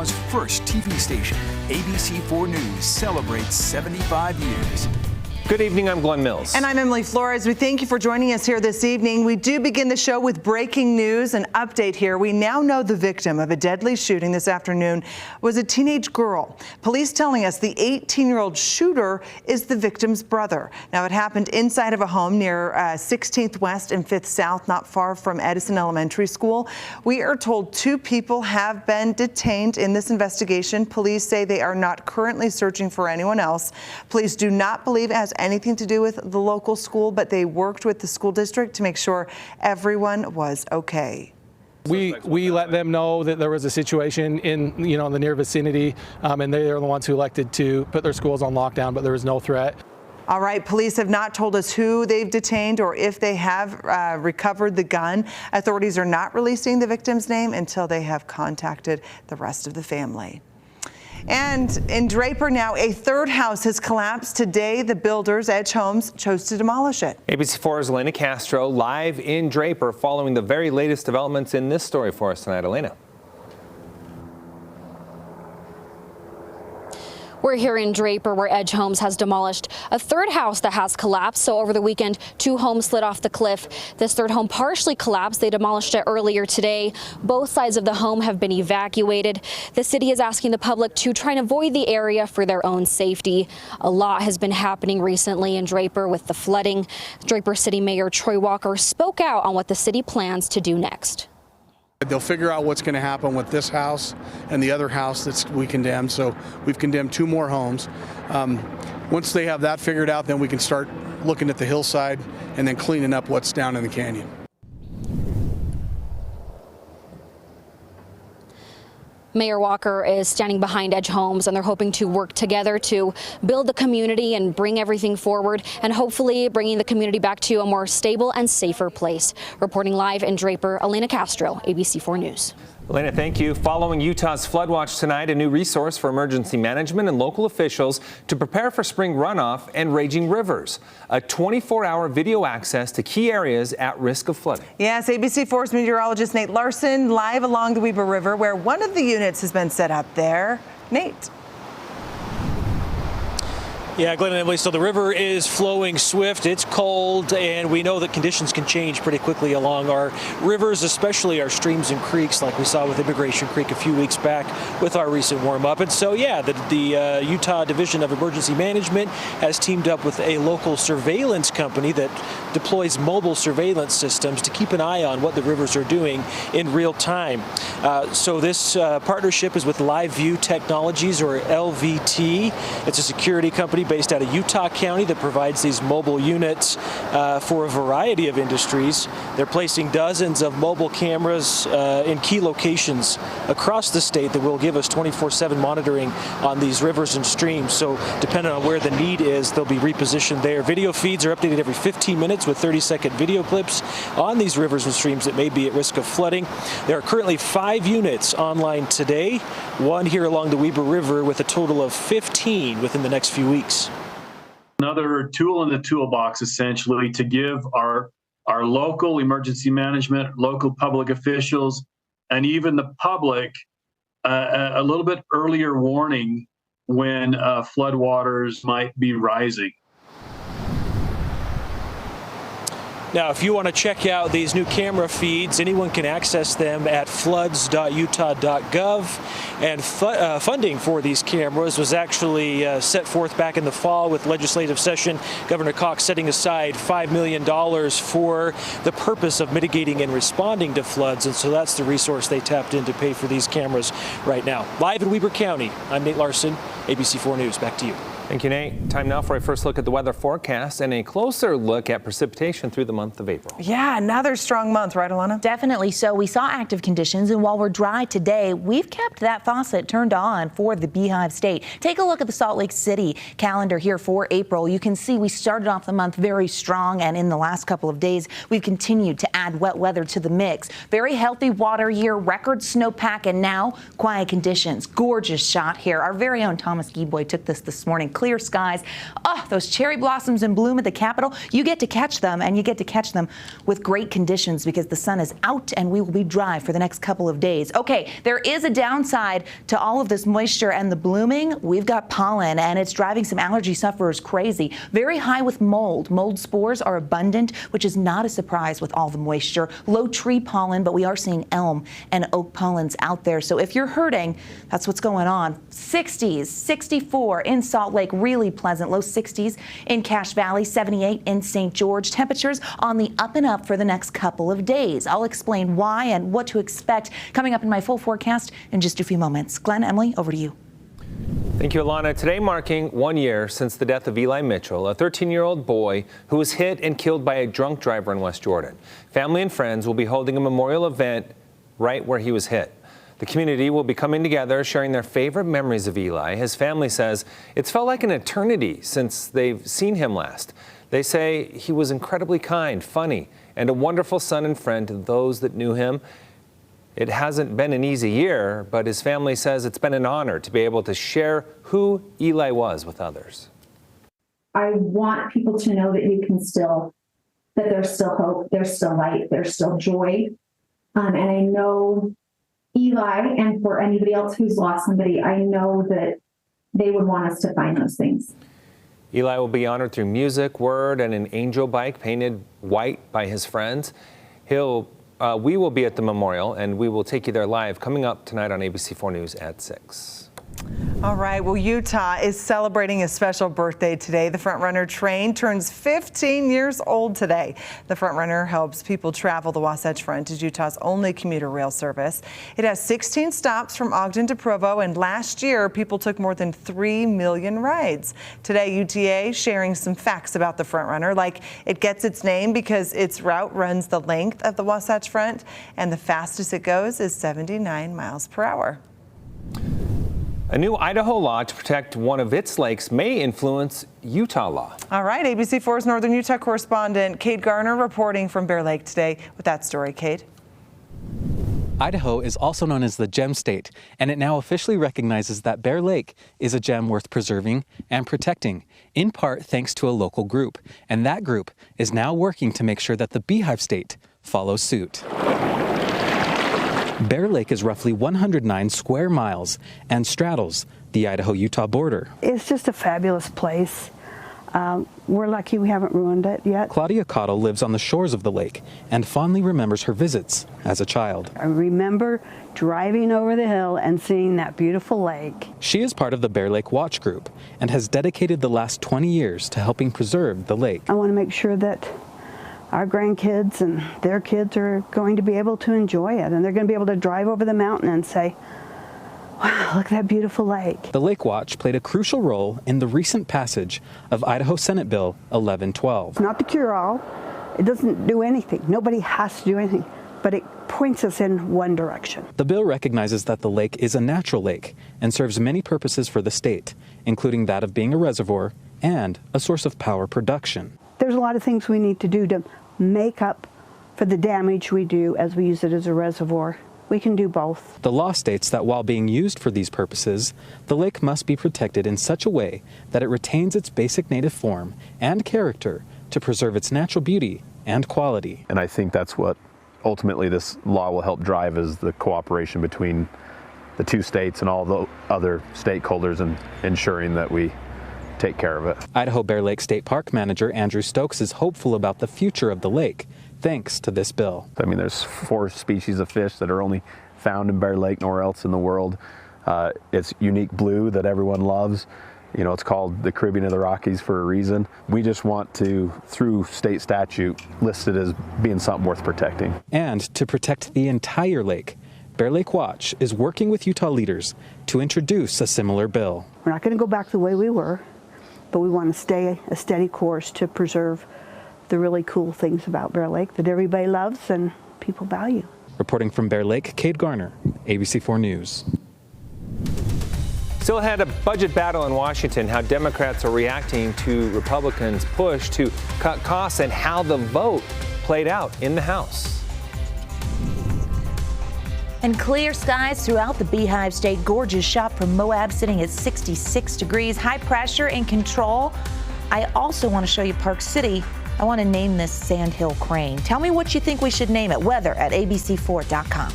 Utah's first TV station, ABC4 News, celebrates 75 years. Good evening, I'm Glenn Mills. And I'm Emily Flores. We thank you for joining us here this evening. We do begin the show with breaking news, an update here. We now know the victim of a deadly shooting this afternoon was a teenage girl. Police telling us the 18-year-old shooter is the victim's brother. Now, it happened inside of a home near 16th West and 5th South, not far from Edison Elementary School. We are told 2 people have been detained in this investigation. Police say they are not currently searching for anyone else. Police do not believe it has anything to do with the local school, but they worked with the school district to make sure everyone was okay. We let them know that there was a situation in the near vicinity, and they are the ones who elected to put their schools on lockdown, but there was no threat. All right, police have not told us who they've detained or if they have recovered the gun. Authorities are not releasing the victim's name until they have contacted the rest of the family. And in Draper now, a third house has collapsed today. The builders, Edge Homes, chose to demolish it. ABC4's Elena Castro live in Draper following the very latest developments in this story for us tonight. Elena. We're here in Draper where Edge Homes has demolished a third house that has collapsed. So over the weekend, 2 homes slid off the cliff. This third home partially collapsed. They demolished it earlier today. Both sides of the home have been evacuated. The city is asking the public to try and avoid the area for their own safety. A lot has been happening recently in Draper with the flooding. Draper City Mayor Troy Walker spoke out on what the city plans to do next. They'll figure out what's going to happen with this house and the other house that we condemned. So we've condemned 2 more homes. Once they have that figured out, then we can start looking at the hillside and then cleaning up what's down in the canyon. Mayor Walker is standing behind Edge Homes, and they're hoping to work together to build the community and bring everything forward and hopefully bringing the community back to a more stable and safer place. Reporting live in Draper, Elena Castro, ABC4 News. Elena, thank you. Following Utah's flood watch tonight, a new resource for emergency management and local officials to prepare for spring runoff and raging rivers. A 24-hour video access to key areas at risk of flooding. Yes, ABC4's meteorologist Nate Larson live along the Weber River where one of the units has been set up there. Nate. Yeah, Glenn and Emily, so the river is flowing swift, it's cold, and we know that conditions can change pretty quickly along our rivers, especially our streams and creeks like we saw with Immigration Creek a few weeks back with our recent warm-up. And so, yeah, the Utah Division of Emergency Management has teamed up with a local surveillance company that deploys mobile surveillance systems to keep an eye on what the rivers are doing in real time. So this partnership is with Live View Technologies, or LVT. It's a security company based out of Utah County that provides these mobile units for a variety of industries. They're placing dozens of mobile cameras in key locations across the state that will give us 24/7 monitoring on these rivers and streams. So depending on where the need is, they'll be repositioned there. Video feeds are updated every 15 minutes with 30-second video clips on these rivers and streams that may be at risk of flooding. There are currently 5 units online today, 1 here along the Weber River, with a total of 15 within the next few weeks. Another tool in the toolbox, essentially, to give our local emergency management, local public officials, and even the public a little bit earlier warning when floodwaters might be rising. Now, if you want to check out these new camera feeds, anyone can access them at floods.utah.gov. And funding for these cameras was actually set forth back in the fall with legislative session. Governor Cox setting aside $5 million for the purpose of mitigating and responding to floods. And so that's the resource they tapped in to pay for these cameras right now. Live in Weber County, I'm Nate Larson, ABC4 News. Back to you. Thank you, Nate. Time now for a first look at the weather forecast and a closer look at precipitation through the month of April. Yeah, another strong month, right, Alana? Definitely so. We saw active conditions, and while we're dry today, we've kept that faucet turned on for the Beehive State. Take a look at the Salt Lake City calendar here for April. You can see we started off the month very strong, and in the last couple of days, we've continued to add wet weather to the mix. Very healthy water year, record snowpack, and now quiet conditions. Gorgeous shot here. Our very own Thomas Gieboy took this morning. clear skies. Oh, those cherry blossoms in bloom at the Capitol. You get to catch them, and you get to catch them with great conditions because the sun is out and we will be dry for the next couple of days. Okay, there is a downside to all of this moisture and the blooming. We've got pollen, and it's driving some allergy sufferers crazy. Very high with mold. Mold spores are abundant, which is not a surprise with all the moisture. Low tree pollen, but we are seeing elm and oak pollens out there. So if you're hurting, that's what's going on. 60s, 64 in Salt Lake, really pleasant. Low 60s in Cache Valley, 78 in St. George. Temperatures on the up and up for the next couple of days. I'll explain why and what to expect coming up in my full forecast in just a few moments. Glenn, Emily, over to you. Thank you, Alana. Today marking 1 year since the death of Eli Mitchell, a 13-year-old boy who was hit and killed by a drunk driver in West Jordan. Family and friends will be holding a memorial event right where he was hit. The community will be coming together, sharing their favorite memories of Eli. His family says it's felt like an eternity since they've seen him last. They say he was incredibly kind, funny, and a wonderful son and friend to those that knew him. It hasn't been an easy year, but his family says it's been an honor to be able to share who Eli was with others. I want people to know that that there's still hope, there's still light, there's still joy. And I know Eli, and for anybody else who's lost somebody, I know that they would want us to find those things. Eli will be honored through music, word, and an angel bike painted white by his friends. We will be at the memorial, and we will take you there live coming up tonight on ABC4 News at 6. All right, well, Utah is celebrating a special birthday today. The Frontrunner train turns 15 years old today. The Frontrunner helps people travel the Wasatch Front as Utah's only commuter rail service. It has 16 stops from Ogden to Provo, and last year, people took more than 3 million rides. Today, UTA sharing some facts about the Frontrunner, like it gets its name because its route runs the length of the Wasatch Front, and the fastest it goes is 79 miles per hour. A new Idaho law to protect one of its lakes may influence Utah law. All right, ABC4's Northern Utah correspondent Kate Garner reporting from Bear Lake today with that story. Kate. Idaho is also known as the Gem State, and it now officially recognizes that Bear Lake is a gem worth preserving and protecting, in part thanks to a local group. And that group is now working to make sure that the Beehive State follows suit. Bear Lake is roughly 109 square miles and straddles the Idaho-Utah border. It's just a fabulous place. We're lucky we haven't ruined it yet. Claudia Cottle lives on the shores of the lake and fondly remembers her visits as a child. I remember driving over the hill and seeing that beautiful lake. She is part of the Bear Lake Watch Group and has dedicated the last 20 years to helping preserve the lake. I want to make sure that our grandkids and their kids are going to be able to enjoy it, and they're going to be able to drive over the mountain and say, wow, look at that beautiful lake. The Lake Watch played a crucial role in the recent passage of Idaho Senate Bill 1112. It's not the cure-all. It doesn't do anything. Nobody has to do anything, but it points us in one direction. The bill recognizes that the lake is a natural lake and serves many purposes for the state, including that of being a reservoir and a source of power production. There's a lot of things we need to do to make up for the damage we do as we use it as a reservoir. We can do both. The law states that while being used for these purposes, the lake must be protected in such a way that it retains its basic native form and character to preserve its natural beauty and quality. And I think that's what ultimately this law will help drive, is the cooperation between the two states and all the other stakeholders and ensuring that we take care of it. Idaho Bear Lake State Park Manager Andrew Stokes is hopeful about the future of the lake, thanks to this bill. I mean, there's 4 species of fish that are only found in Bear Lake, nowhere else in the world. It's unique blue that everyone loves. You know, it's called the Caribbean of the Rockies for a reason. We just want to, through state statute, list it as being something worth protecting. And to protect the entire lake, Bear Lake Watch is working with Utah leaders to introduce a similar bill. We're not going to go back the way we were, but we want to stay a steady course to preserve the really cool things about Bear Lake that everybody loves and people value. Reporting from Bear Lake, Kate Garner, ABC4 News. Still had a budget battle in Washington, how Democrats are reacting to Republicans' push to cut costs and how the vote played out in the House. And clear skies throughout the Beehive State. Gorgeous shot from Moab sitting at 66 degrees. High pressure in control. I also want to show you Park City. I want to name this Sandhill Crane. Tell me what you think we should name it. Weather at abc4.com.